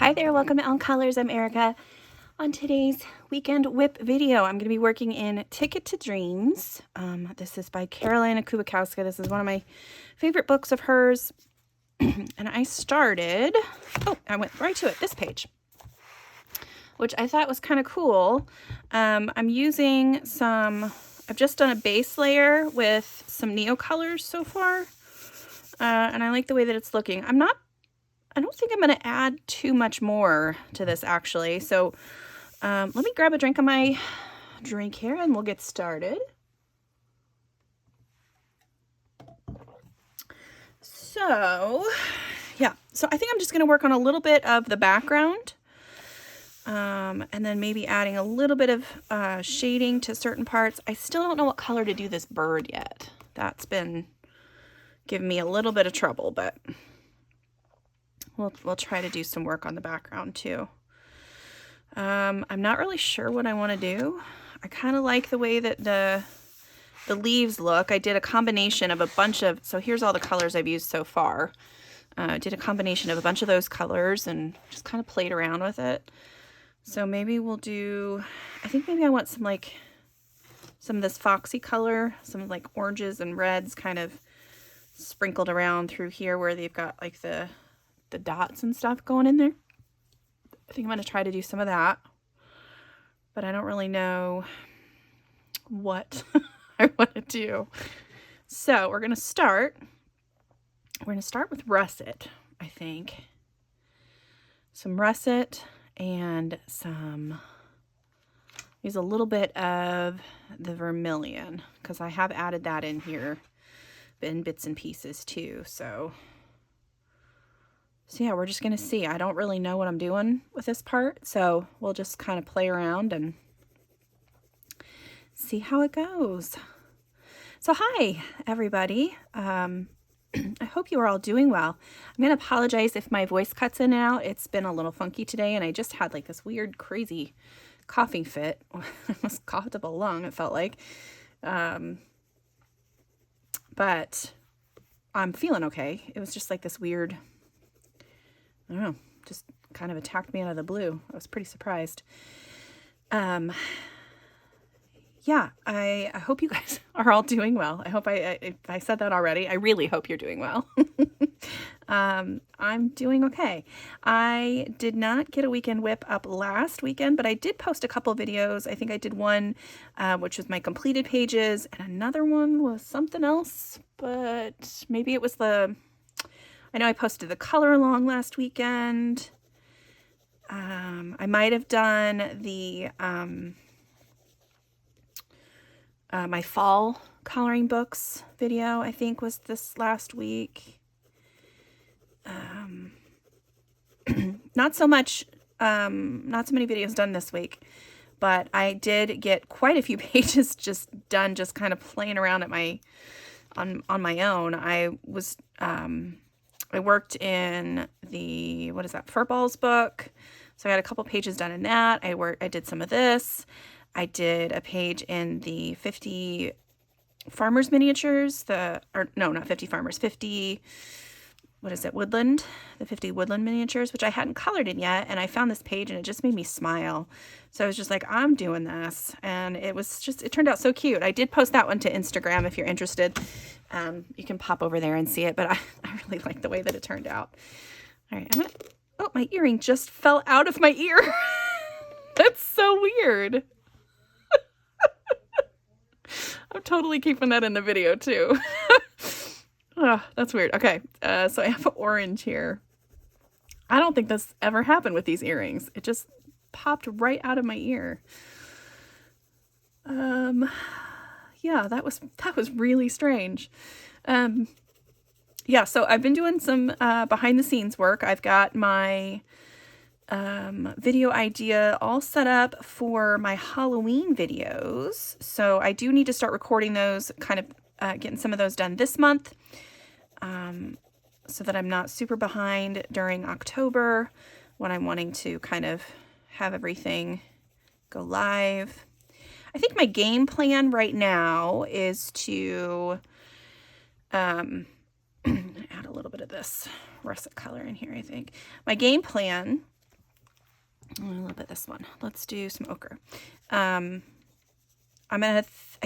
Hi there, welcome to On Colors. I'm Erica. On today's weekend whip video, I'm going to be working in Ticket to Dreams. This is by Karolina Kubikowska. This is one of my favorite books of hers. And I started, I went right to it, this page, which I thought was kind of cool. I'm using I've just done a base layer with some Neocolors so far. And I like the way that it's looking. I don't think I'm going to add too much more to this actually. So let me grab a drink of my drink here and we'll get started. So yeah, so I think I'm just going to work on a little bit of the background. And then maybe adding a little bit of shading to certain parts. I still don't know what color to do this bird yet. That's been giving me a little bit of trouble, but we'll try to do some work on the background too. I'm not really sure what I want to do. I kind of like the way that the leaves look. I did a combination of a bunch of, so here's all the colors I've used so far. I did a combination of a bunch of those colors and just kind of played around with it. So maybe we'll do, I think maybe I want some of this foxy color, some like oranges and reds kind of sprinkled around through here where they've got like the dots and stuff going in there. I think I'm going to try to do some of that, but I don't really know what I want to do. So we're going to start with russet, I think. Some russet and use a little bit of the vermilion because I have added that in here in bits and pieces too. So yeah, we're just going to see. I don't really know what I'm doing with this part, so we'll just kind of play around and see how it goes. So hi, everybody. I hope you are all doing well. I'm going to apologize if my voice cuts in and out. It's been a little funky today, and I just had like this weird, crazy coughing fit. I almost coughed up a lung, it felt like. But I'm feeling okay. It was just like this weird, I don't know, just kind of attacked me out of the blue. I was pretty surprised. Yeah, I hope you guys are all doing well. I hope if I said that already, I really hope you're doing well. I'm doing okay. I did not get a weekend whip up last weekend, but I did post a couple videos. I think I did one, which was my completed pages, and another one was something else, but maybe it was I know I posted the color along last weekend. I might have done the my fall coloring books video, I think was this last week. Not so many videos done this week, but I did get quite a few pages just done, just kind of playing around at on my own. I worked in the, what is that, Furballs book. So I got a couple pages done in that. I did some of this. I did a page in the 50 farmers miniatures, not 50 farmers, 50, what is it, woodland, the 50 woodland miniatures, which I hadn't colored in yet. And I found this page and it just made me smile. So I was just like, I'm doing this. And it turned out so cute. I did post that one to Instagram if you're interested. You can pop over there and see it, but I really like the way that it turned out. All right, oh, my earring just fell out of my ear. That's so weird. I'm totally keeping that in the video too. Oh, that's weird. Okay, so I have orange here. I don't think this ever happened with these earrings. It just popped right out of my ear. Yeah, that was really strange. Yeah, so I've been doing some behind the scenes work. I've got my video idea all set up for my Halloween videos. So I do need to start recording those, kind of getting some of those done this month, so that I'm not super behind during October when I'm wanting to kind of have everything go live. I think my game plan right now is to add a little bit of this russet color in here, I think. My game plan A little bit this one. Let's do some ochre. I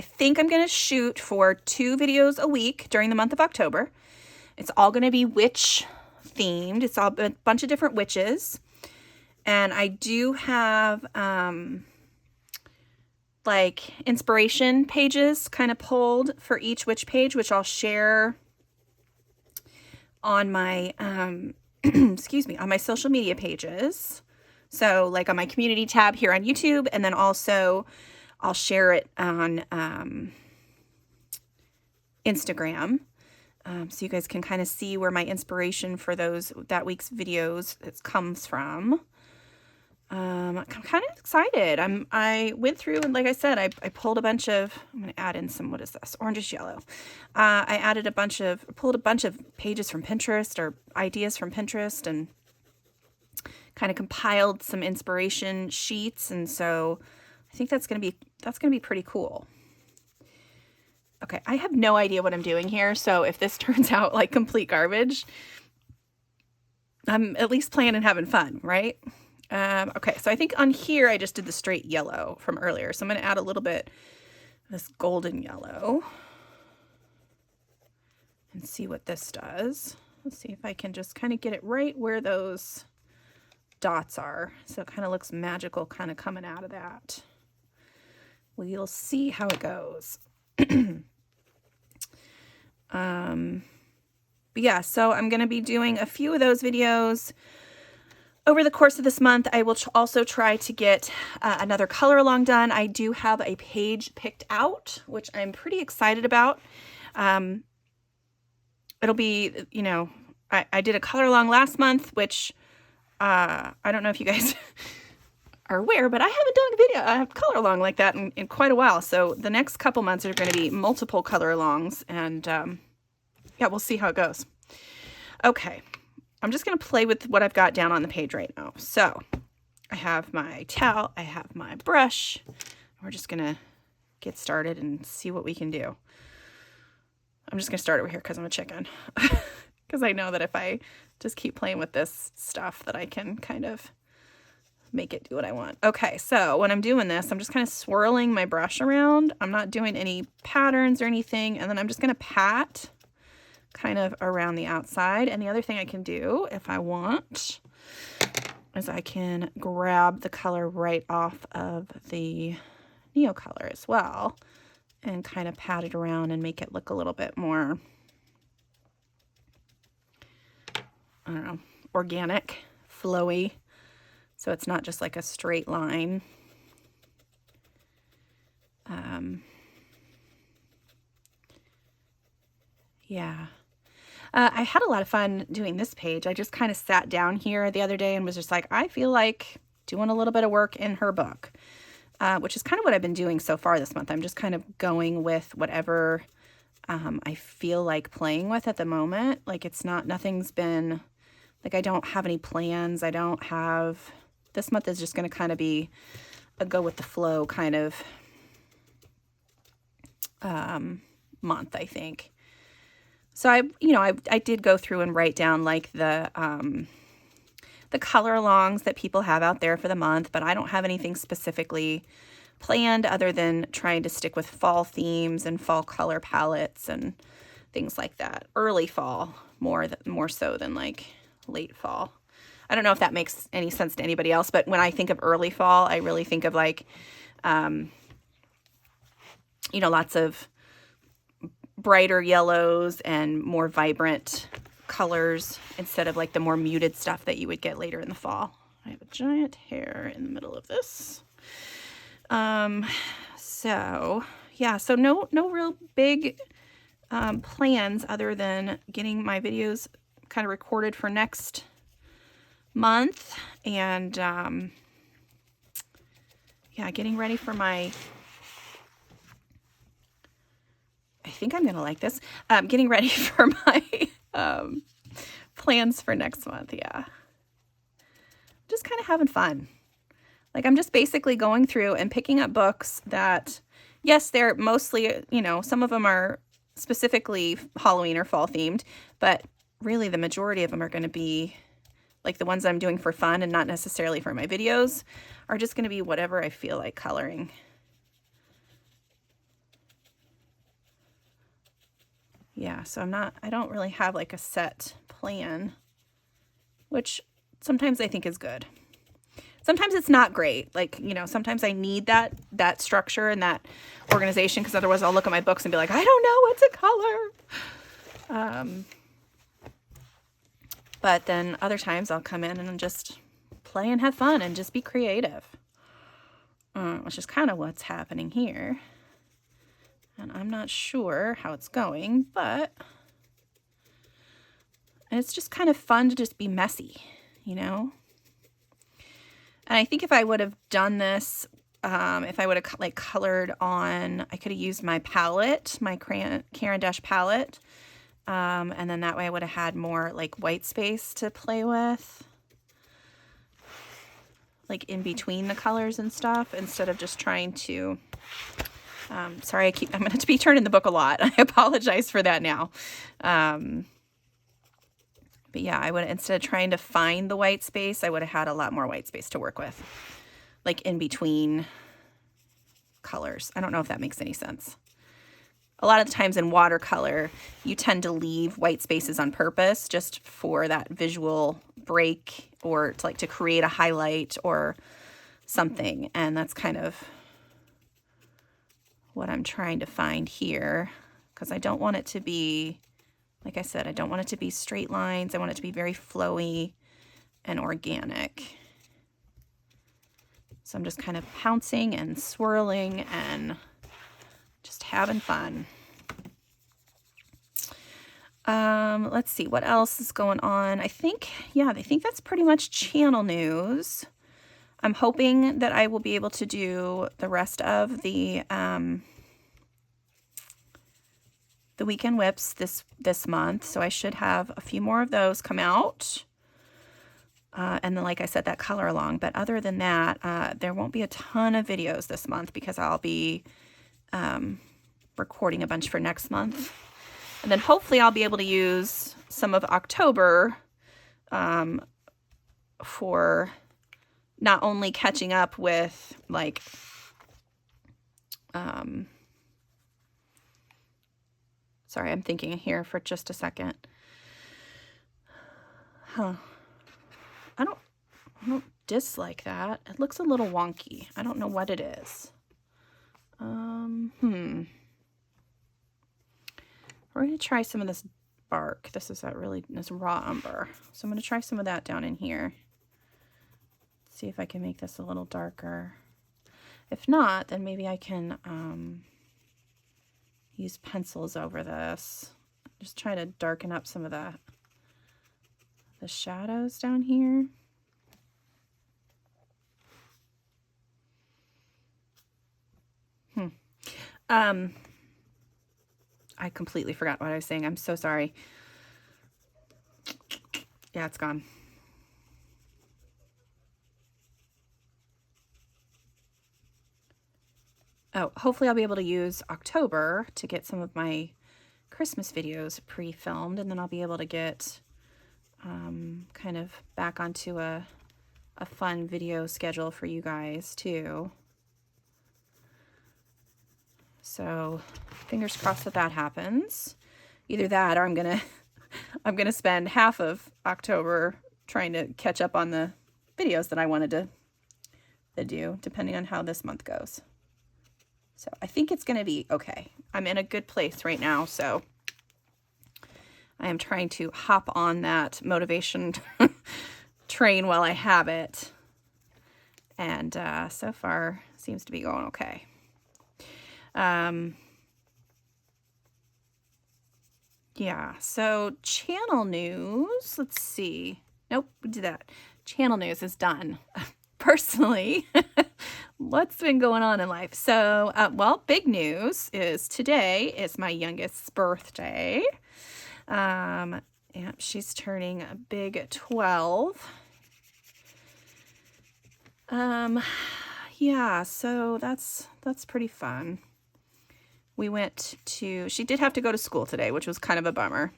think I'm gonna shoot for 2 videos a week during the month of October. It's all gonna be witch themed. It's all a bunch of different witches. And I do have like inspiration pages kind of pulled for each witch page, which I'll share on my excuse me, on my social media pages. So like on my community tab here on YouTube, and then also I'll share it on Instagram. So you guys can kind of see where my inspiration for that week's videos comes from. I'm kind of excited. I went through and like I said, I pulled a bunch of, I'm going to add in some, what is this? Orangish yellow. I pulled a bunch of pages from Pinterest or ideas from Pinterest and kind of compiled some inspiration sheets. And so I think that's going to be pretty cool. Okay. I have no idea what I'm doing here. So if this turns out like complete garbage, I'm at least playing and having fun, right? Okay, so I think on here I just did the straight yellow from earlier. So I'm going to add a little bit of this golden yellow and see what this does. Let's see if I can just kind of get it right where those dots are. So it kind of looks magical kind of coming out of that. We'll see how it goes. But yeah, so I'm going to be doing a few of those videos over the course of this month. I will also try to get another color along done. I do have a page picked out, which I'm pretty excited about. It'll be, you know, I did a color along last month, which I don't know if you guys are aware, but I haven't done a color along like that in quite a while. So the next couple months are going to be multiple color alongs, and yeah, we'll see how it goes. Okay. I'm just going to play with what I've got down on the page right now. So I have my towel, I have my brush. We're just going to get started and see what we can do. I'm just going to start over here because I'm a chicken. Because I know that if I just keep playing with this stuff that I can kind of make it do what I want. Okay, so when I'm doing this, I'm just kind of swirling my brush around. I'm not doing any patterns or anything. And then I'm just going to pat kind of around the outside. And the other thing I can do if I want is I can grab the color right off of the Neocolor as well and kind of pat it around and make it look a little bit more, I don't know, organic, flowy. So it's not just like a straight line. Yeah. I had a lot of fun doing this page. I just kind of sat down here the other day and was just like, I feel like doing a little bit of work in her book, which is kind of what I've been doing so far this month. I'm just kind of going with whatever I feel like playing with at the moment. Like nothing's been, like I don't have any plans. This month is just going to kind of be a go with the flow kind of month, I think. So I did go through and write down like the color alongs that people have out there for the month, but I don't have anything specifically planned other than trying to stick with fall themes and fall color palettes and things like that. Early fall more so than like late fall. I don't know if that makes any sense to anybody else, but when I think of early fall, I really think of like, lots of brighter yellows and more vibrant colors instead of like the more muted stuff that you would get later in the fall. I have a giant hair in the middle of this. So no real big plans other than getting my videos kind of recorded for next month and getting ready for my, I think I'm gonna like this, getting ready for my plans for next month. Yeah, just kind of having fun. Like I'm just basically going through and picking up books that, yes, they're mostly, some of them are specifically Halloween or fall themed, but really the majority of them are going to be like the ones I'm doing for fun and not necessarily for my videos, are just going to be whatever I feel like coloring. Yeah, so I don't really have like a set plan, which sometimes I think is good. Sometimes it's not great. Like, you know, sometimes I need that structure and that organization, because otherwise I'll look at my books and be like, I don't know what to color. But then other times I'll come in and just play and have fun and just be creative, which is kind of what's happening here. And I'm not sure how it's going, but it's just kind of fun to just be messy, you know? And I think if I would have done this, if I would have like colored on, I could have used my palette, my Caran D'Ache palette. And then that way I would have had more like white space to play with, like in between the colors and stuff, instead of just trying to, sorry, I'm going to be turning the book a lot. I apologize for that now. But yeah, I would, instead of trying to find the white space, I would have had a lot more white space to work with, like in between colors. I don't know if that makes any sense. A lot of the times in watercolor, you tend to leave white spaces on purpose just for that visual break, or to like to create a highlight or something. And that's kind of what I'm trying to find here, because I don't want it to be, like I said, I don't want it to be straight lines. I want it to be very flowy and organic. So I'm just kind of pouncing and swirling and just having fun. Let's see what else is going on. I think that's pretty much channel news. I'm hoping that I will be able to do the rest of the weekend whips this month. So I should have a few more of those come out. And then, like I said, that color along. But other than that, there won't be a ton of videos this month because I'll be recording a bunch for next month. And then hopefully I'll be able to use some of October for not only catching up with like sorry, I'm thinking here for just a second. I don't dislike that. It looks a little wonky. I don't know what it is. We're going to try some of this bark. This is this raw umber. So I'm going to try some of that down in here. See if I can make this a little darker. If not, then maybe I can use pencils over this. Just try to darken up some of the shadows down here. I completely forgot what I was saying. I'm so sorry. Yeah, it's gone. Oh, hopefully I'll be able to use October to get some of my Christmas videos pre-filmed, and then I'll be able to get kind of back onto a fun video schedule for you guys too. So fingers crossed that that happens. Either that, or I'm gonna spend half of October trying to catch up on the videos that I wanted to do, depending on how this month goes. So I think it's gonna be okay. I'm in a good place right now, so I am trying to hop on that motivation train while I have it, and so far seems to be going okay. Yeah, so channel news, let's see. Nope, we did that. Channel news is done. Personally, what's been going on in life? So, well, big news is today is my youngest's birthday. Yeah, she's turning a big 12. Yeah, so that's pretty fun. We went to, she did have to go to school today, which was kind of a bummer,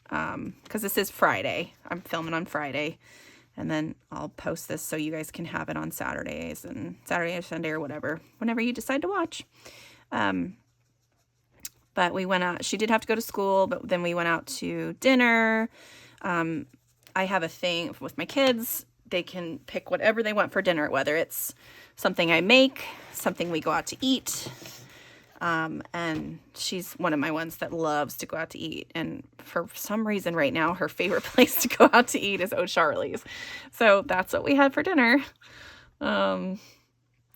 because this is Friday. I'm filming on Friday. And then I'll post this so you guys can have it on Saturdays and Saturday or Sunday or whatever, whenever you decide to watch. But we went out. She did have to go to school, but then we went out to dinner. I have a thing with my kids. They can pick whatever they want for dinner, whether it's something I make, something we go out to eat. And she's one of my ones that loves to go out to eat. And for some reason right now, her favorite place to go out to eat is O'Charlie's. So that's what we had for dinner,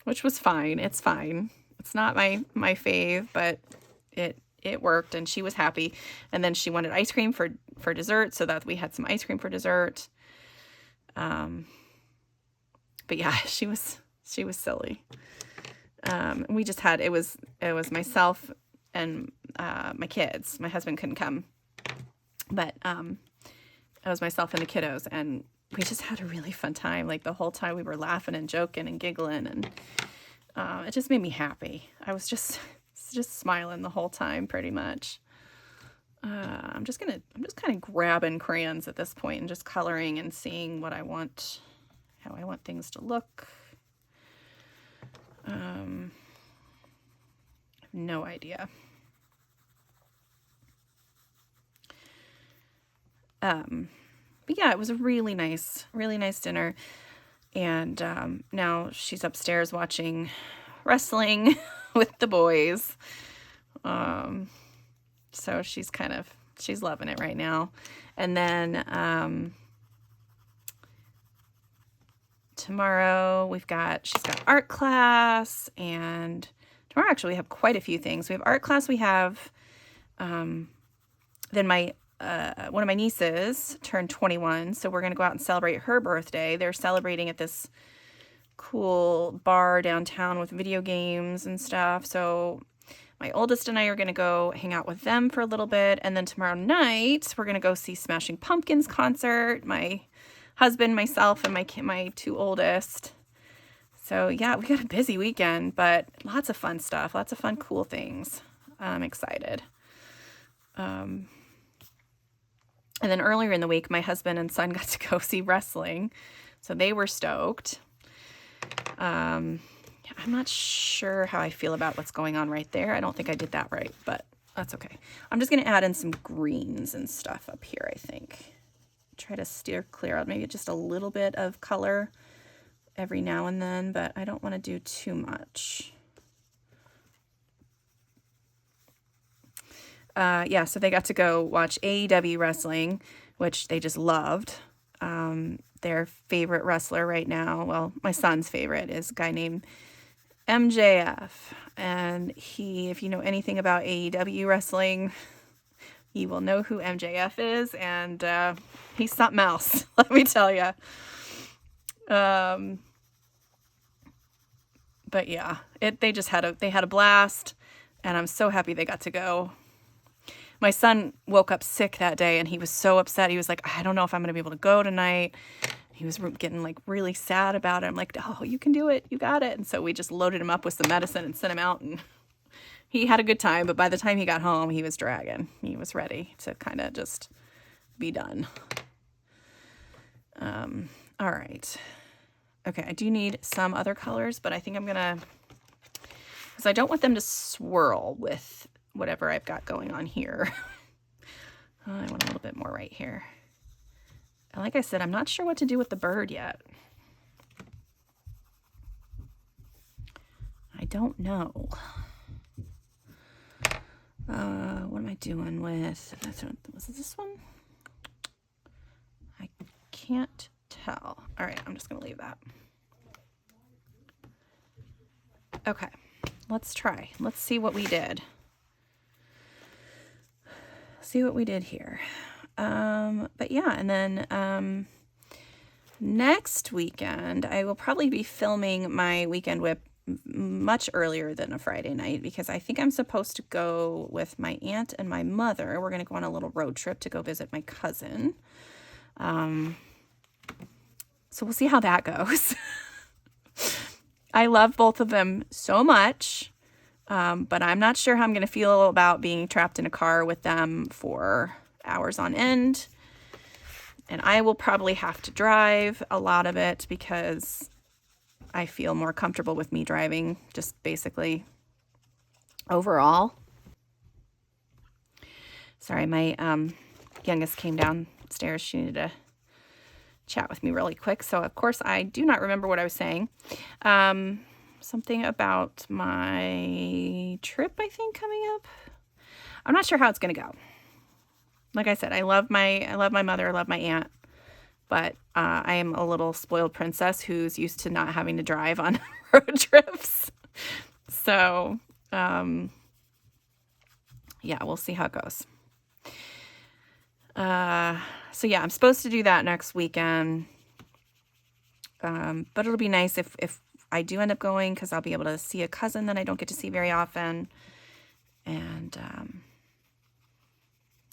which was fine. It's fine. It's not my fave, but it worked and she was happy. And then she wanted ice cream for dessert, so that we had some ice cream for dessert. But yeah, she was silly. We just had, it was myself and my kids. My husband couldn't come, but it was myself and the kiddos, and we just had a really fun time. Like the whole time we were laughing and joking and giggling, and it just made me happy. I was just smiling the whole time, pretty much. I'm just kind of grabbing crayons at this point and just coloring and seeing what I want, how I want things to look. I have no idea. But yeah, it was a really nice dinner. And now she's upstairs watching wrestling with the boys. So she's loving it right now. And then tomorrow she's got art class, and tomorrow actually we have quite a few things. We have art class, we have then my one of my nieces turned 21, so we're gonna go out and celebrate her birthday. They're celebrating at this cool bar downtown with video games and stuff. So my oldest and I are going to go hang out with them for a little bit. And then tomorrow night, we're going to go see Smashing Pumpkins concert. My husband, myself, and my two oldest. So yeah, we got a busy weekend, but lots of fun stuff. Lots of fun, cool things. I'm excited. And then earlier in the week, my husband and son got to go see wrestling. So they were stoked. I'm not sure how I feel about what's going on right there. I don't think I did that right, but that's okay. I'm just going to add in some greens and stuff up here, I think. Try to steer clear out maybe just a little bit of color every now and then, but I don't want to do too much. Yeah, so they got to go watch AEW wrestling, which they just loved. Their favorite wrestler right now, well, my son's favorite, is a guy named MJF. And if you know anything about AEW wrestling, you will know who MJF is, and he's something else, let me tell you. But yeah, they had a blast, and I'm so happy they got to go. My son woke up sick that day, and he was so upset. He was like, I don't know if I'm going to be able to go tonight. He was getting like really sad about it. I'm like, oh, you can do it. You got it. And so we just loaded him up with some medicine and sent him out, and he had a good time. But by the time he got home, he was dragging. He was ready to kind of just be done. All right. Okay, I do need some other colors, but I think I'm going to, because I don't want them to swirl with whatever I've got going on here. I want a little bit more right here. And like I said, I'm not sure what to do with the bird yet. I don't know. What am I doing with, was it this one? I can't tell. All right, I'm just going to leave that. Okay, let's try. Let's see what we did. See what we did here. But yeah, and then next weekend I will probably be filming my weekend whip much earlier than a Friday night, because I think I'm supposed to go with my aunt and my mother. We're going to go on a little road trip to go visit my cousin. So we'll see how that goes. I love both of them so much. But I'm not sure how I'm going to feel about being trapped in a car with them for hours on end. And I will probably have to drive a lot of it because I feel more comfortable with me driving, just basically overall. Sorry, my youngest came downstairs. She needed to chat with me really quick. So, of course, I do not remember what I was saying. Something about my trip, I think, coming up. I'm not sure how it's going to go. Like I said, I love my mother, I love my aunt, but I am a little spoiled princess who's used to not having to drive on road trips. So, yeah, we'll see how it goes. So yeah, I'm supposed to do that next weekend. But it'll be nice if I do end up going, because I'll be able to see a cousin that I don't get to see very often. And,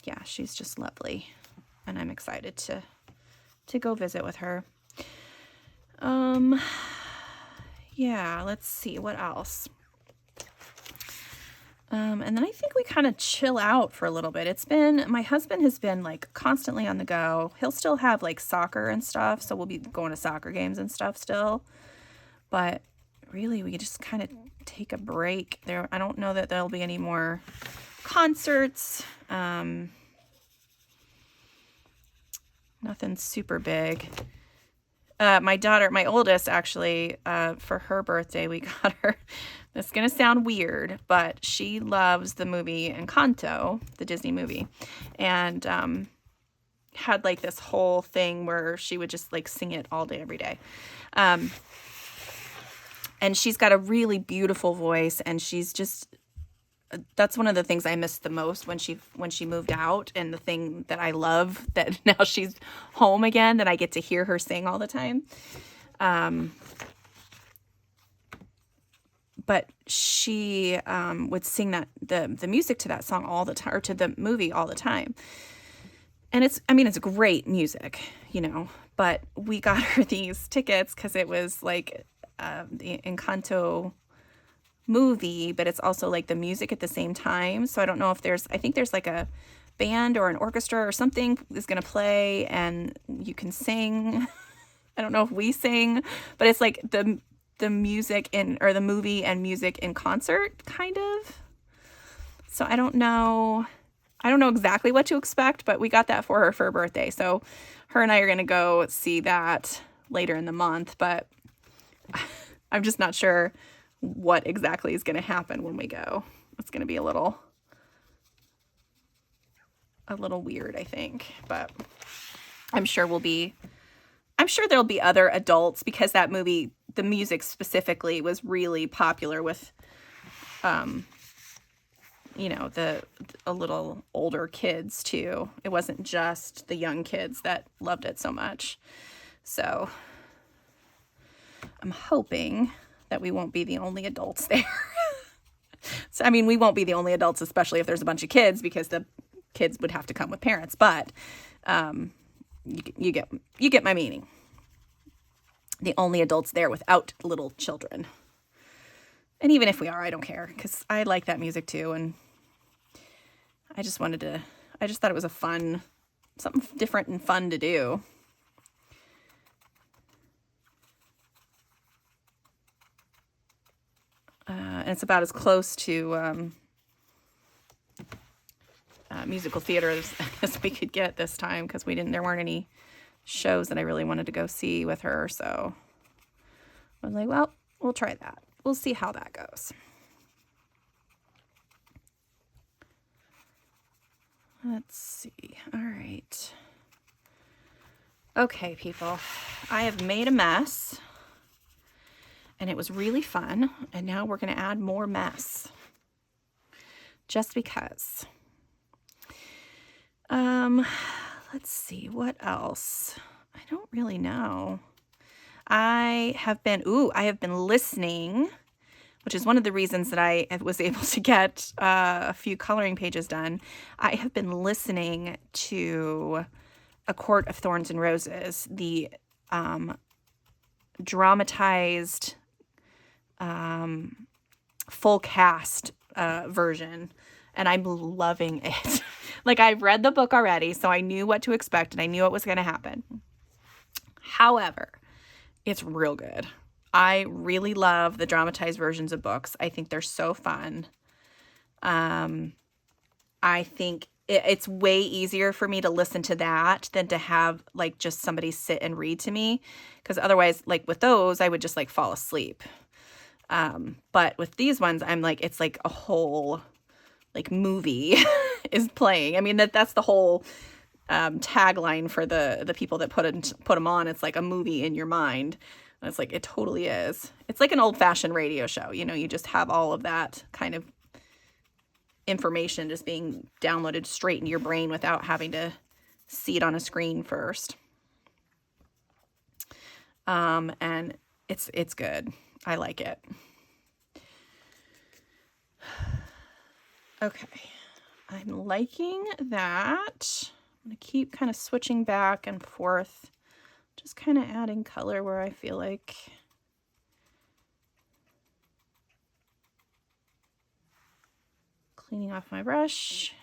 yeah, she's just lovely, and I'm excited to go visit with her. Yeah, let's see what else. And then I think we kind of chill out for a little bit. My husband has been like constantly on the go. He'll still have like soccer and stuff, so we'll be going to soccer games and stuff still. But really, we just kind of take a break there. I don't know that there'll be any more concerts. Nothing super big. My daughter, my oldest, actually, for her birthday, we got her, this is going to sound weird, but she loves the movie Encanto, the Disney movie, and had like this whole thing where she would just like sing it all day, every day. And she's got a really beautiful voice, and she's just, that's one of the things I missed the most when she moved out, and the thing that I love that now she's home again, that I get to hear her sing all the time. But she would sing the music to that song all the time, or to the movie all the time. And it's great music, but we got her these tickets because it was like the Encanto movie, but it's also like the music at the same time. So I don't know if I think there's like a band or an orchestra or something is going to play, and you can sing. I don't know if we sing, but it's like the music or the movie and music in concert, kind of. So I don't know exactly what to expect, but we got that for her birthday. So her and I are going to go see that later in the month, but I'm just not sure what exactly is going to happen when we go. It's going to be a little weird, I think, but I'm sure there'll be other adults, because that movie, the music specifically, was really popular with, a little older kids too. It wasn't just the young kids that loved it so much. So I'm hoping that we won't be the only adults there. So, we won't be the only adults, especially if there's a bunch of kids, because the kids would have to come with parents. But you get my meaning. The only adults there without little children. And even if we are, I don't care, because I like that music too. And I just thought it was something different and fun to do. And it's about as close to musical theater as we could get this time, because there weren't any shows that I really wanted to go see with her. So I was like, well, we'll try that. We'll see how that goes. Let's see. All right. Okay, people. I have made a mess. And it was really fun. And now we're going to add more mess. Just because. Let's see. What else? I don't really know. I have been listening, which is one of the reasons that I was able to get a few coloring pages done. I have been listening to A Court of Thorns and Roses, the dramatized full cast version, and I'm loving it. Like, I read the book already, so I knew what to expect and I knew what was going to happen. However, it's real good. I really love the dramatized versions of books. I think they're so fun. I think it's way easier for me to listen to that than to have like just somebody sit and read to me. Because otherwise, like with those, I would just like fall asleep. But with these ones, I'm like, it's like a whole like movie is playing. I mean, that's the whole tagline for the people that put them on. It's like a movie in your mind. And it's like, it totally is. It's like an old-fashioned radio show. You know, you just have all of that kind of information just being downloaded straight into your brain without having to see it on a screen first. And it's good. I like it. Okay. I'm liking that. I'm going to keep kind of switching back and forth, just kind of adding color where I feel like cleaning off my brush.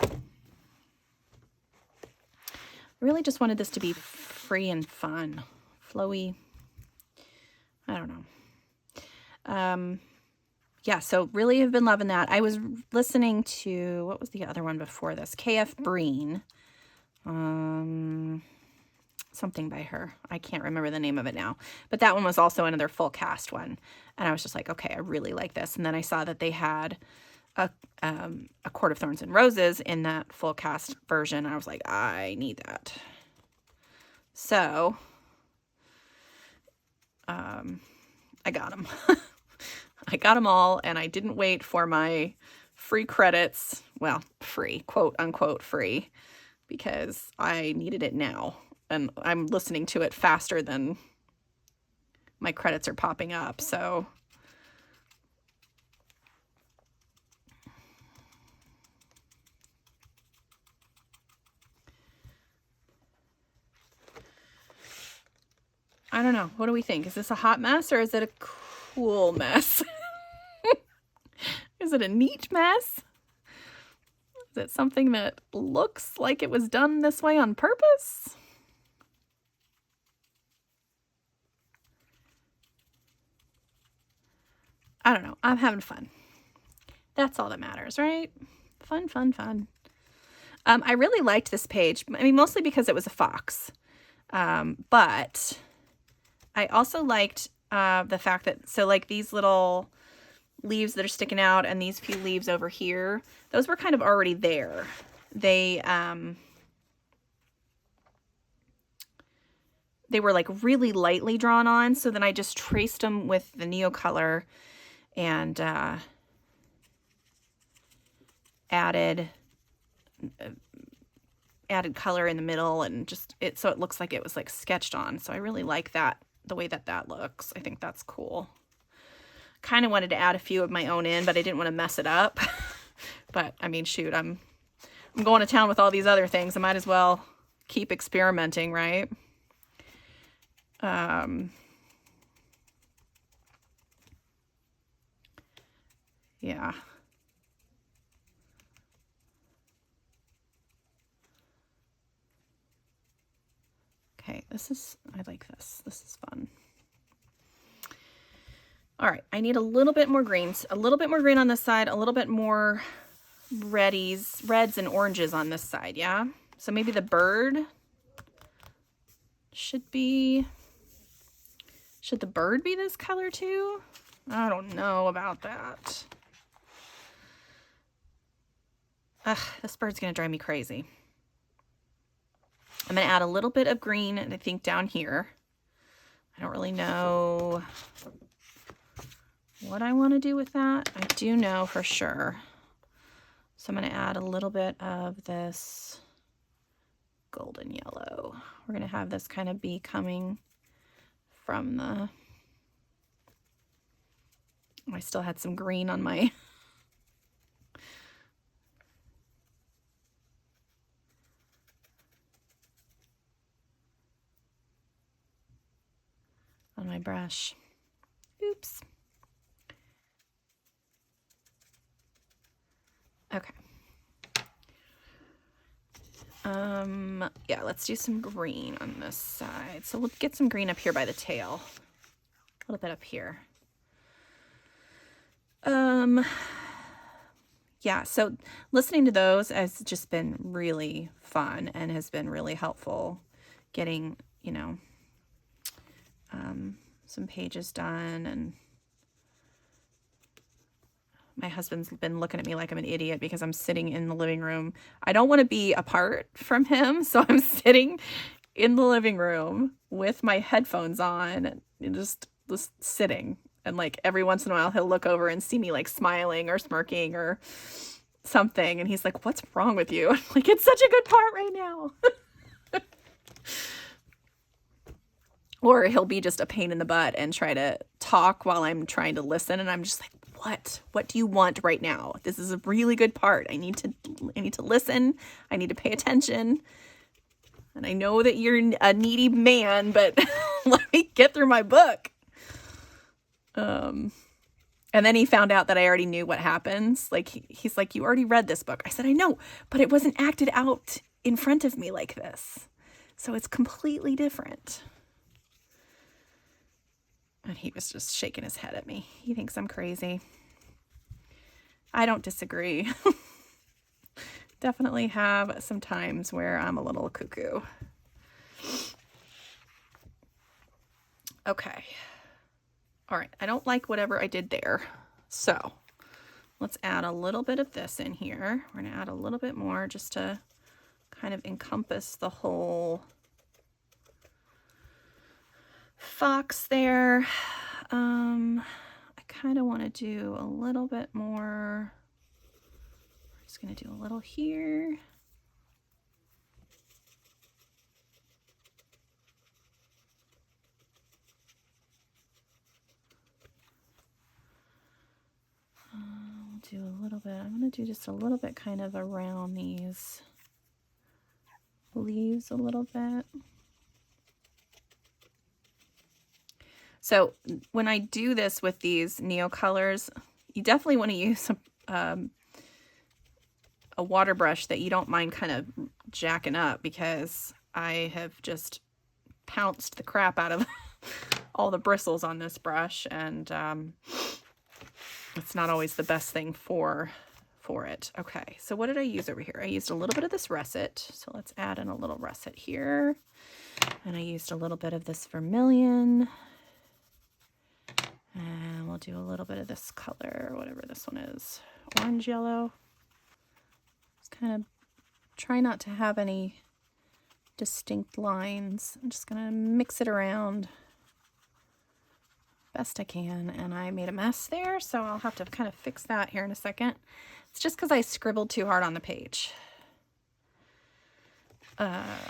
I really just wanted this to be free and fun, flowy. I don't know. Yeah, so really have been loving that. I was listening to, what was the other one before this? KF Breen. Something by her. I can't remember the name of it now. But that one was also another full cast one. And I was just like, okay, I really like this. And then I saw that they had a Court of Thorns and Roses in that full cast version. I was like, I need that. So, I got them. I got them all, and I didn't wait for my free credits. Well, free, quote unquote free, because I needed it now. And I'm listening to it faster than my credits are popping up. So I don't know. What do we think? Is this a hot mess or is it a cool mess? Is it a neat mess? Is it something that looks like it was done this way on purpose? I don't know. I'm having fun. That's all that matters, right? Fun, fun, fun. I really liked this page. I mean, mostly because it was a fox. But I also liked the fact that, so like these little leaves that are sticking out and these few leaves over here, those were kind of already there. They were like really lightly drawn on. So then I just traced them with the Neocolor and added color in the middle and just it so it looks like it was like sketched on. So I really like that, the way that looks. I think that's cool. Kind of wanted to add a few of my own in, but I didn't want to mess it up. But I mean, shoot, I'm going to town with all these other things. I might as well keep experimenting, right? Yeah. Okay, I like this. This is fun. All right, I need a little bit more greens, a little bit more green on this side, a little bit more reds and oranges on this side, yeah? So maybe the bird should the bird be this color too? I don't know about that. Ugh, this bird's gonna drive me crazy. I'm going to add a little bit of green, I think, down here. I don't really know what I want to do with that. I do know for sure. So I'm going to add a little bit of this golden yellow. We're going to have this kind of be coming from the... I still had some green on my... on my brush. Oops. Okay. Yeah, let's do some green on this side. So we'll get some green up here by the tail. A little bit up here. Yeah, so listening to those has just been really fun and has been really helpful getting, you know, some pages done. And my husband's been looking at me like I'm an idiot because I'm sitting in the living room. I don't want to be apart from him, so I'm sitting in the living room with my headphones on and just sitting. And like every once in a while he'll look over and see me like smiling or smirking or something, and he's like, "What's wrong with you?" I'm like, "It's such a good part right now." Or he'll be just a pain in the butt and try to talk while I'm trying to listen, and I'm just like, what do you want right now? This is a really good part. I need to listen. I need to pay attention. And I know that you're a needy man, but let me get through my book. And then he found out that I already knew what happens. Like, he's like, "You already read this book." I said, "I know, but it wasn't acted out in front of me like this. So it's completely different." And he was just shaking his head at me. He thinks I'm crazy. I don't disagree. Definitely have some times where I'm a little cuckoo. Okay. All right. I don't like whatever I did there. So let's add a little bit of this in here. We're going to add a little bit more just to kind of encompass the whole fox there. I kind of want to do a little bit more. I'm just going to do a little here. We'll do a little bit. I'm going to do just a little bit kind of around these leaves a little bit. So when I do this with these Neocolors, you definitely want to use a water brush that you don't mind kind of jacking up, because I have just pounced the crap out of all the bristles on this brush, and it's not always the best thing for it. Okay, so what did I use over here? I used a little bit of this russet, so let's add in a little russet here. And I used a little bit of this vermilion. And we'll do a little bit of this color, whatever this one is, orange yellow. Just kind of try not to have any distinct lines. I'm just gonna mix it around best I can, and I made a mess there, so I'll have to kind of fix that here in a second. It's just because I scribbled too hard on the page.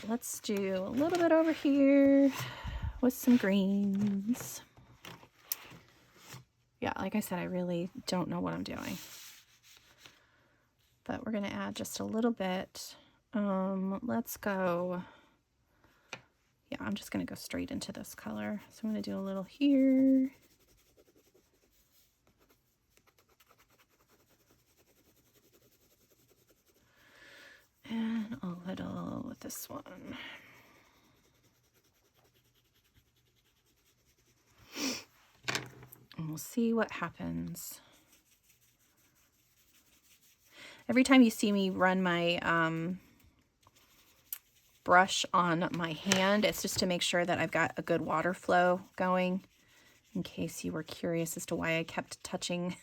Let's do a little bit over here with some greens. Yeah, like I said, I really don't know what I'm doing. But we're going to add just a little bit. Let's go. Yeah, I'm just going to go straight into this color. So I'm going to do a little here. And a little with this one. And we'll see what happens. Every time you see me run my brush on my hand, it's just to make sure that I've got a good water flow going, in case you were curious as to why I kept touching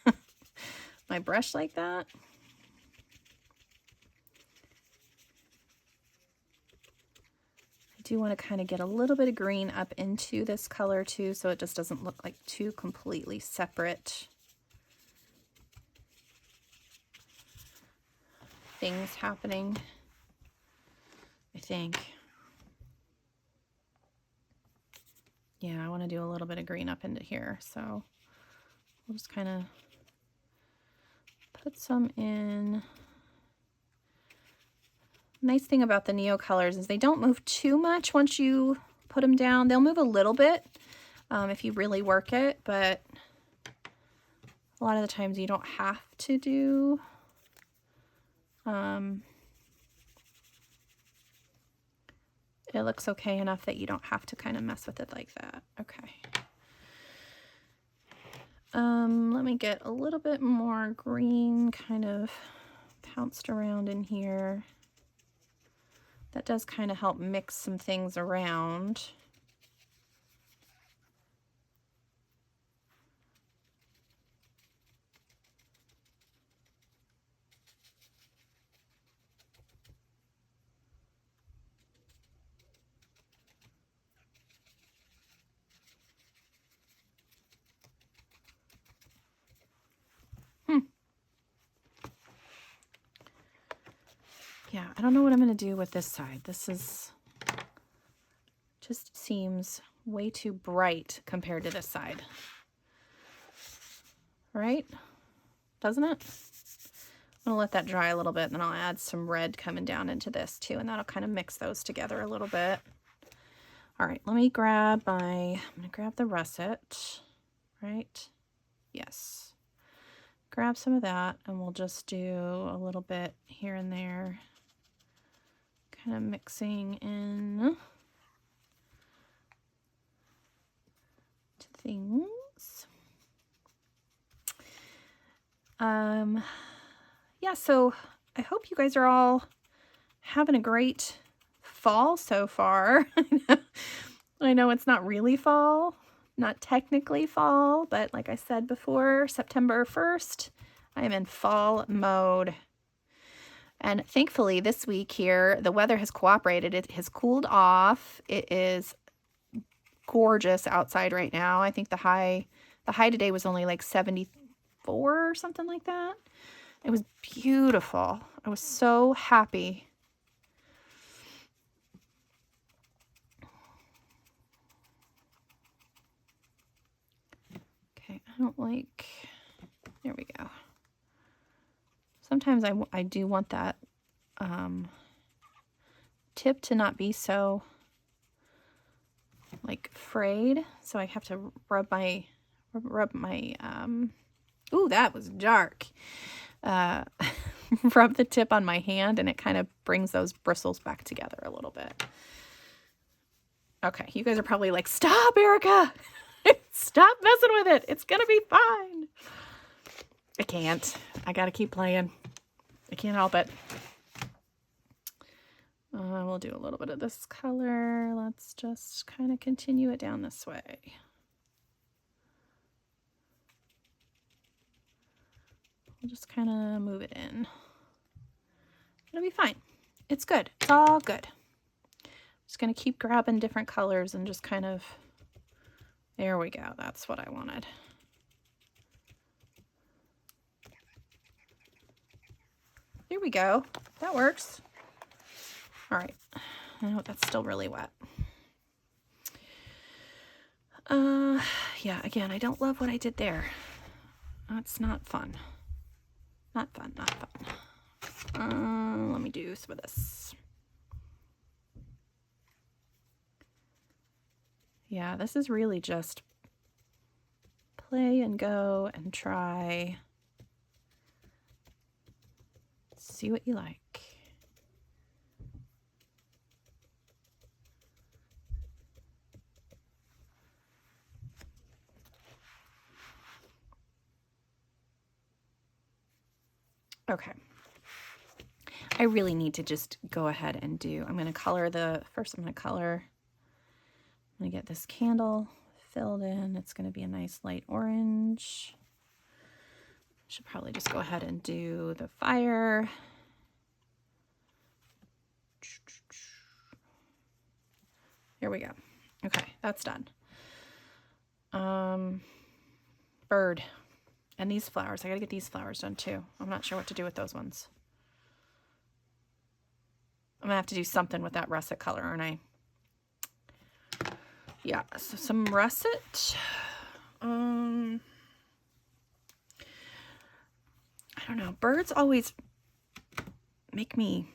my brush like that. I do want to kind of get a little bit of green up into this color too, so it just doesn't look like two completely separate things happening, I think. Yeah, I want to do a little bit of green up into here, so we'll just kind of put some in. Nice thing about the Neocolors is they don't move too much once you put them down. They'll move a little bit if you really work it, but a lot of the times you don't have to do it looks okay enough that you don't have to kind of mess with it like that. Okay. Let me get a little bit more green kind of pounced around in here. That does kind of help mix some things around. Yeah, I don't know what I'm going to do with this side. This is just seems way too bright compared to this side. Right? Doesn't it? I'm going to let that dry a little bit, and then I'll add some red coming down into this too, and that'll kind of mix those together a little bit. All right, let me grab I'm going to grab the russet, right? Yes. Grab some of that, and we'll just do a little bit here and there. Kind of mixing in to things. Yeah, so I hope you guys are all having a great fall so far. I know it's not really fall, not technically fall, but like I said before, September 1st, I am in fall mode. And thankfully this week here, the weather has cooperated. It has cooled off. It is gorgeous outside right now. I think the high today was only like 74 or something like that. It was beautiful. I was so happy. Okay, I don't like, there we go. Sometimes I do want that tip to not be so like frayed, so I have to rub my ooh, that was dark. Rub the tip on my hand, and it kind of brings those bristles back together a little bit. Okay, you guys are probably like, stop, Erica! Stop messing with it! It's gonna be fine! I can't. I gotta keep playing. I can't help it. We'll do a little bit of this color. Let's just kind of continue it down this way. We'll just kind of move it in. It'll be fine. It's good. It's all good. Just going to keep grabbing different colors and just kind of, there we go. That's what I wanted. There we go. That works. All right. Oh, that's still really wet. Yeah, again, I don't love what I did there. That's not fun. Not fun, not fun. Let me do some of this. Yeah, this is really just play and go and try. See what you like. Okay. I really need to just go ahead and do, I'm going to color first I'm going to get this candle filled in. It's going to be a nice light orange. Should probably just go ahead and do the fire. Here we go. Okay, that's done. Bird. And these flowers. I gotta get these flowers done too. I'm not sure what to do with those ones. I'm gonna have to do something with that russet color, aren't I? Yeah, so some russet. I don't know. Birds always make me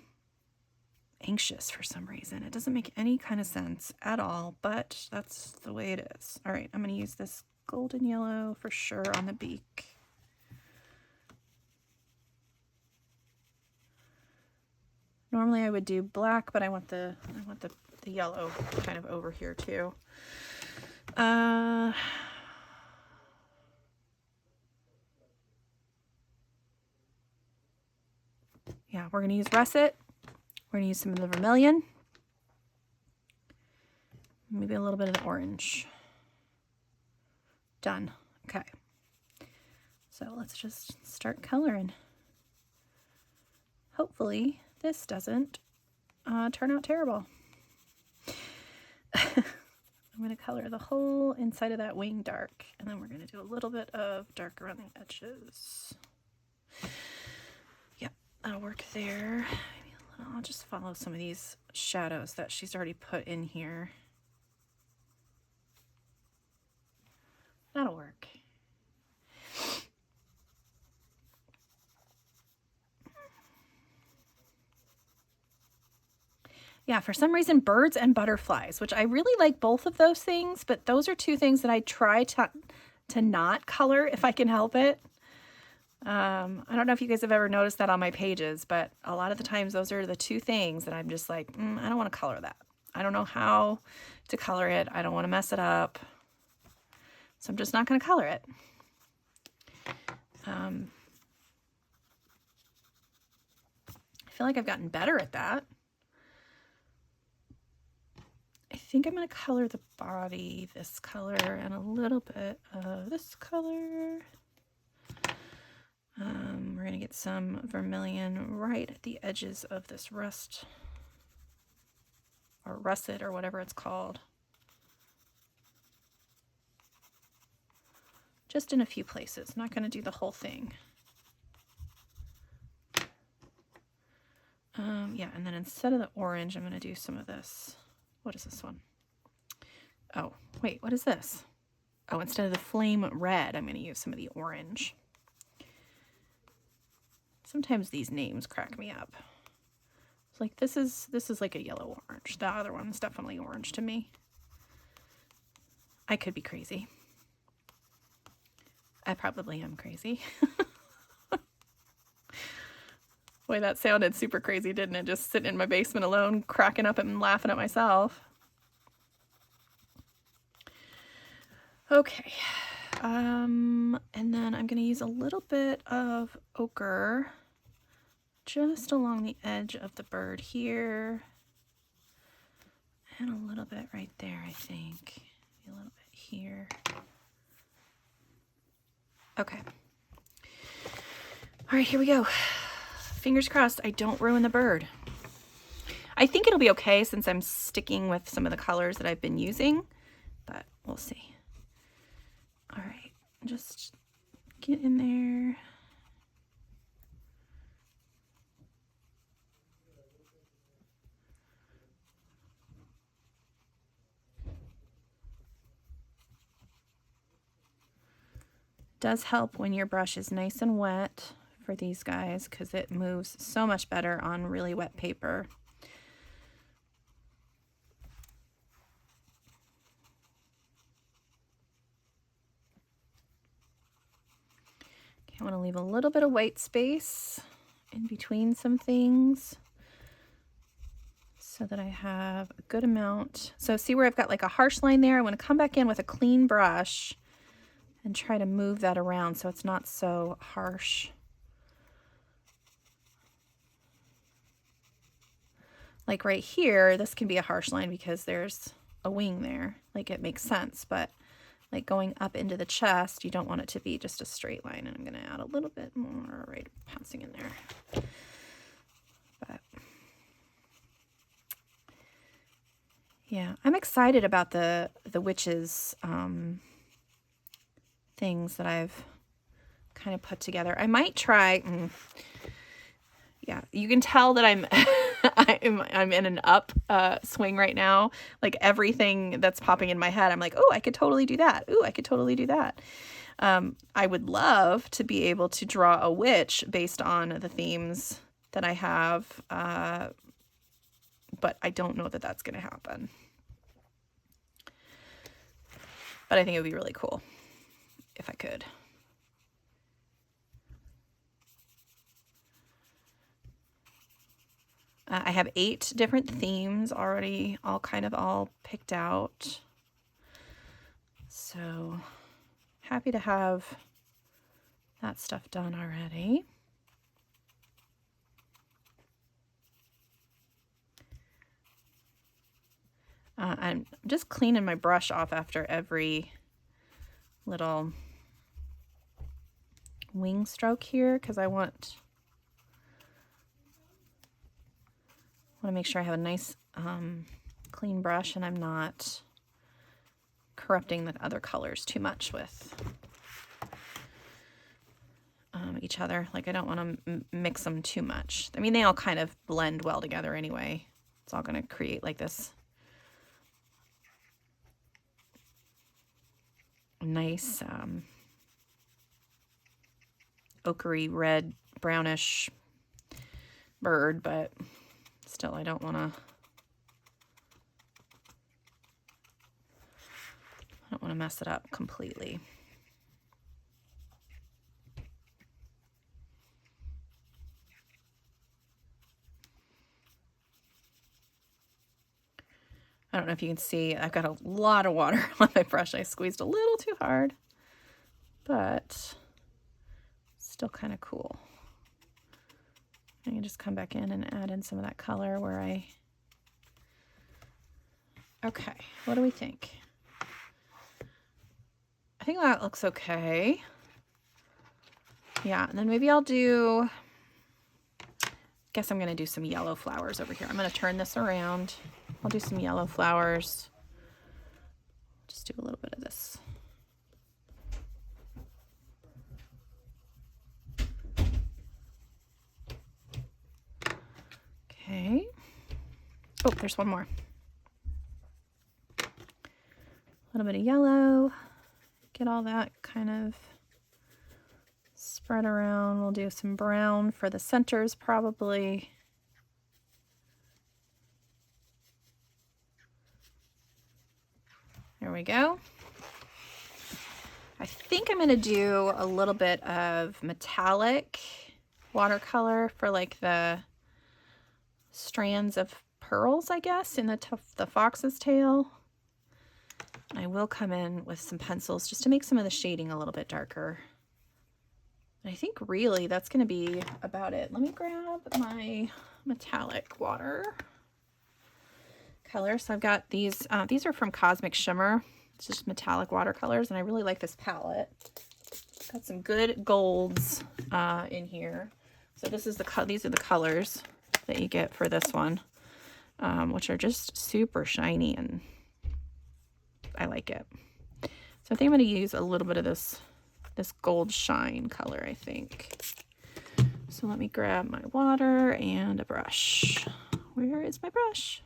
anxious for some reason. It doesn't make any kind of sense at all, but that's the way it is. All right, I'm gonna use this golden yellow for sure on the beak. Normally I would do black, but I want the yellow kind of over here too. Yeah, we're gonna use russet. We're gonna use some of the vermilion. Maybe a little bit of the orange. Done. Okay. So let's just start coloring. Hopefully this doesn't turn out terrible. I'm going to color the whole inside of that wing dark, and then we're going to do a little bit of dark around the edges. Yep, that'll work there. Maybe a little, I'll just follow some of these shadows that she's already put in here. That'll work. Yeah, for some reason, birds and butterflies, which I really like both of those things, but those are two things that I try to not color if I can help it. I don't know if you guys have ever noticed that on my pages, but a lot of the times those are the two things that I'm just like, I don't want to color that. I don't know how to color it. I don't want to mess it up. So I'm just not going to color it. I feel like I've gotten better at that. I think I'm going to color the body this color and a little bit of this color. We're going to get some vermilion right at the edges of this rust or russet or whatever it's called. Just in a few places. Not going to do the whole thing. Yeah, and then instead of the orange, I'm going to do some of this. What is this one? Oh, wait, what is this? Oh, instead of the flame red, I'm going to use some of the orange. Sometimes these names crack me up. It's like this is like a yellow orange. The other one's definitely orange to me. I could be crazy. I probably am crazy. Boy, that sounded super crazy, didn't it? Just sitting in my basement alone, cracking up and laughing at myself. Okay. And then I'm going to use a little bit of ochre just along the edge of the bird here. And a little bit right there, I think. A little bit here. Okay. All right, here we go. Fingers crossed I don't ruin the bird. I think it'll be okay since I'm sticking with some of the colors that I've been using, but we'll see. All right, just get in there. Does help when your brush is nice and wet for these guys because it moves so much better on really wet paper. Okay, I want to leave a little bit of white space in between some things so that I have a good amount. So see where I've got like a harsh line there? I want to come back in with a clean brush and try to move that around so it's not so harsh. Like right here, this can be a harsh line because there's a wing there. Like it makes sense, but like going up into the chest, you don't want it to be just a straight line. And I'm going to add a little bit more right passing in there. But yeah, I'm excited about the witches things that I've kind of put together. I might try. Yeah, you can tell that I'm I'm in an up swing right now. Like everything that's popping in my head, I'm like, oh, I could totally do that. Ooh, I could totally do that. I would love to be able to draw a witch based on the themes that I have, but I don't know that that's going to happen. But I think it would be really cool if I could. I have 8 different themes already, all picked out. So happy to have that stuff done already. I'm just cleaning my brush off after every little wing stroke here because I want to make sure I have a nice clean brush and I'm not corrupting the other colors too much with each other. Like I don't want to mix them too much. I mean, they all kind of blend well together anyway. It's all going to create like this nice ochre red brownish bird, but still I don't want to mess it up completely. I don't know if you can see, I've got a lot of water on my brush. I squeezed a little too hard, but still kind of cool. I can just come back in and add in some of that color where okay, what do we think? I think that looks okay. Yeah, and then maybe I'll do, guess I'm going to do some yellow flowers over here. I'm going to turn this around. I'll do some yellow flowers. Just do a little bit of this. Okay. Oh, there's one more. A little bit of yellow. Get all that kind of spread around. We'll do some brown for the centers probably. There we go. I think I'm going to do a little bit of metallic watercolor for like the strands of pearls, I guess, in the fox's tail. I will come in with some pencils just to make some of the shading a little bit darker. And I think really that's going to be about it. Let me grab my metallic water color. So I've got these are from Cosmic Shimmer. It's just metallic watercolors, and I really like this palette. Got some good golds in here. So these are the colors that you get for this one, which are just super shiny, and I like it. So I think I'm going to use a little bit of this gold shine color, I think. So let me grab my water and a brush. Where is my brush?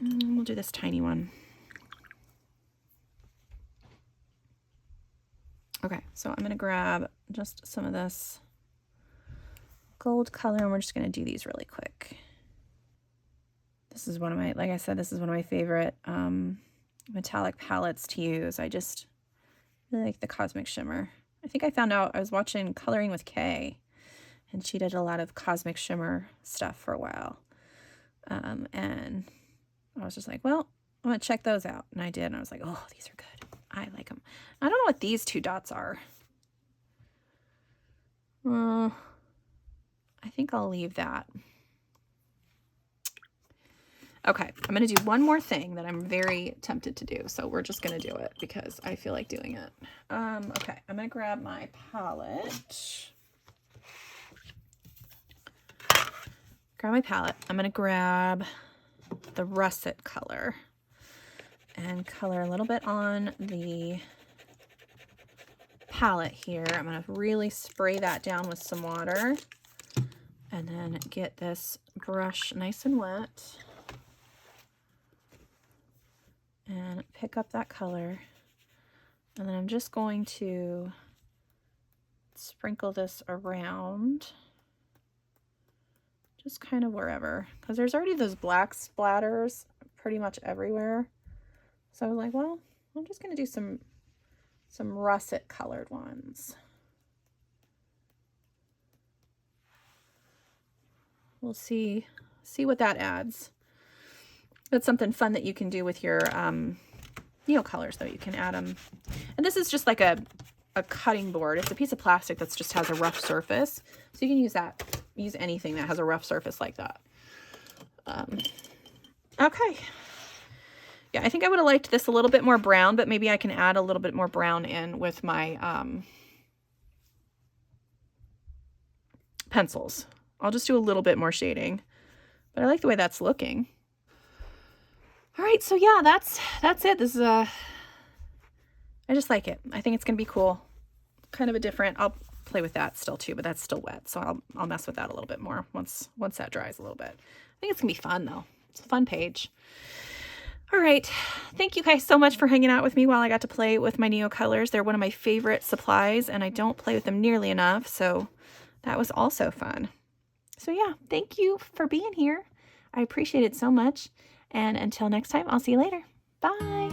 We'll do this tiny one. Okay, so I'm going to grab just some of this gold color, and we're just going to do these really quick. This is one of my, like I said, this is one of my favorite metallic palettes to use. I just really like the Cosmic Shimmer. I think I found out, I was watching Coloring with Kay, and she did a lot of Cosmic Shimmer stuff for a while. And I was just like, well, I'm going to check those out. And I did, and I was like, oh, these are good. I like them. I don't know what these 2 dots are. I think I'll leave that. Okay, I'm going to do one more thing that I'm very tempted to do. So we're just going to do it because I feel like doing it. Okay, I'm going to grab my palette. I'm going to grab the russet color and color a little bit on the palette here. I'm going to really spray that down with some water and then get this brush nice and wet and pick up that color. And then I'm just going to sprinkle this around, just kind of wherever, because there's already those black splatters pretty much everywhere. So I was like, well, I'm just going to do some russet colored ones. we'll see what that adds. That's something fun that you can do with your Neocolors, though. You can add them. And this is just like a cutting board. It's a piece of plastic that just has a rough surface. So you can use that, use anything that has a rough surface like that. Okay. Yeah, I think I would have liked this a little bit more brown, but maybe I can add a little bit more brown in with my pencils. I'll just do a little bit more shading, but I like the way that's looking. All right, so yeah, that's it. This is I just like it. I think it's gonna be cool. Kind of a different. I'll play with that still too, but that's still wet, so I'll mess with that a little bit more once that dries a little bit. I think it's gonna be fun though. It's a fun page. All right, thank you guys so much for hanging out with me while I got to play with my Neocolors. They're one of my favorite supplies, and I don't play with them nearly enough, so that was also fun. So yeah, thank you for being here. I appreciate it so much. And until next time, I'll see you later. Bye.